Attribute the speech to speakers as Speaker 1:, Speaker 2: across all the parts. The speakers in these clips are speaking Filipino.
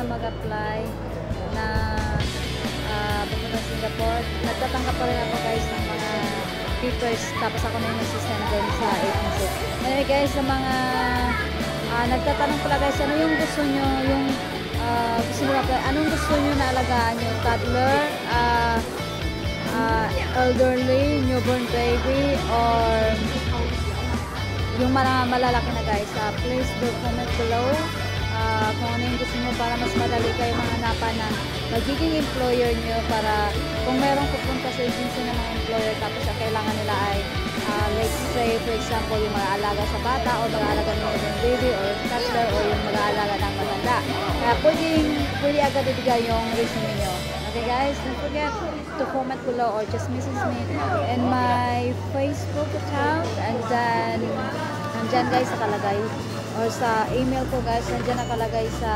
Speaker 1: pala mag-apply na pupunta sa Singapore. Nagtatanggap pa rin ako guys ng mga papers, tapos ako na yung nagsisend din sa agency. Anyway guys, sa mga nagtatanong pala guys, ano yung gusto nyo, yung gusto nyo apply, anong gusto nyo na alagaan nyo? Toddler, elderly, newborn baby, or yung malalaki na guys. Please do comment below kung ano yung gusto nyo para mas madali kayo mahanapan ng magiging employer nyo, para kung merong pupunta sa agency ng mga employer tapos ang kailangan nila ay let's say for example yung mag-aalaga sa bata o mag-aalaga ng newborn baby or toddler o yung mag-aalaga ng matanda. Kaya pwede agad ibigay yung resume nyo. Okay guys, don't forget to comment below or just message me in my Facebook account, and then nandyan guys nakalagay, or sa email ko guys, nandyan lang nakalagay sa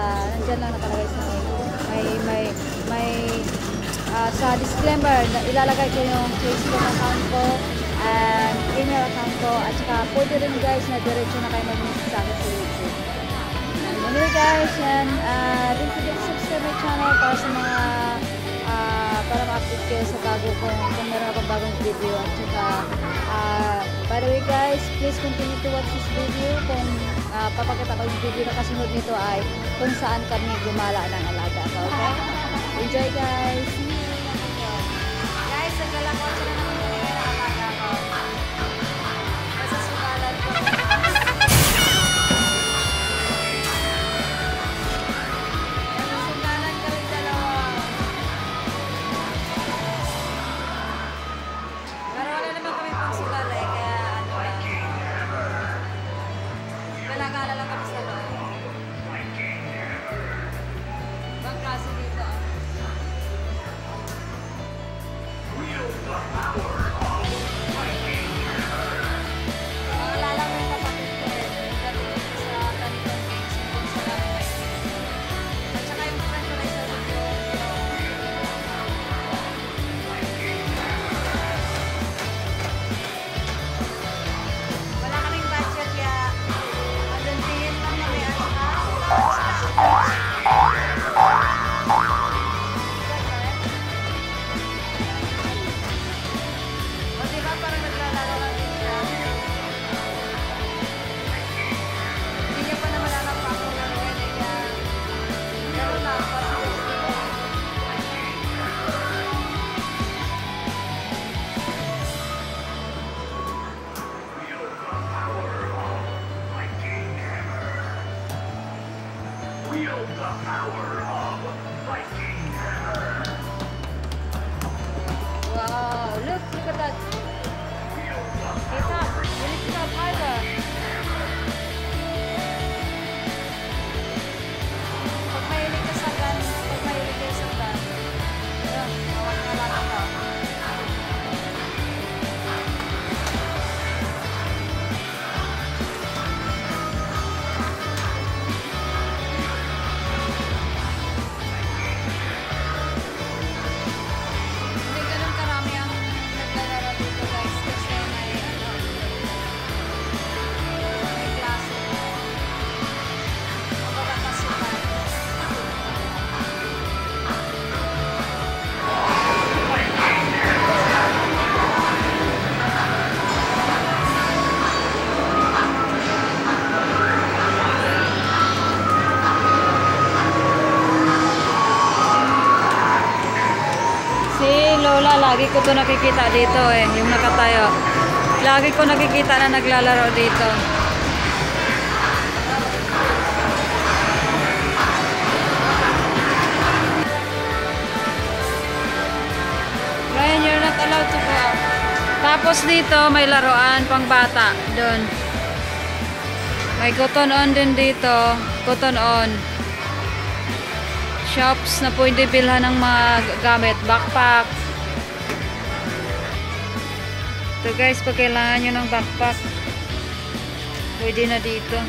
Speaker 1: sa disclaimer, ilalagay ko yung Facebook account ko and email account ko, at saka pwede rin guys na diretso na kayo mag-message sa akin sa YouTube. Anyway guys, and don't forget to subscribe my channel para sa mga para ma-update kayo sa kung meron akong bagong video. At saka by the way guys, please continue to watch this video. Kung papakita ko yung video na kasunod nito ay kung saan kami gumala ng alaga ko. Okay? Enjoy guys! Guys, nagdala ko sila ng mga alaga ko. Kasi sumalan ko. Wow, look at that. It's up. It's up higher. Pag mahilig ka sa gun, awag na lang ito. Lola, lagi ko to nakikita dito yung nakatayo. Lagi ko nakikita na naglalaro dito. Ryan, you're not allowed to go out. Tapos dito, may laruan pang bata doon. May cotton on din dito. Cotton on. Shops na pwede bilhan ng mga gamit. Backpack. Ito guys, pag kailangan nyo ng backpack, pwede na dito.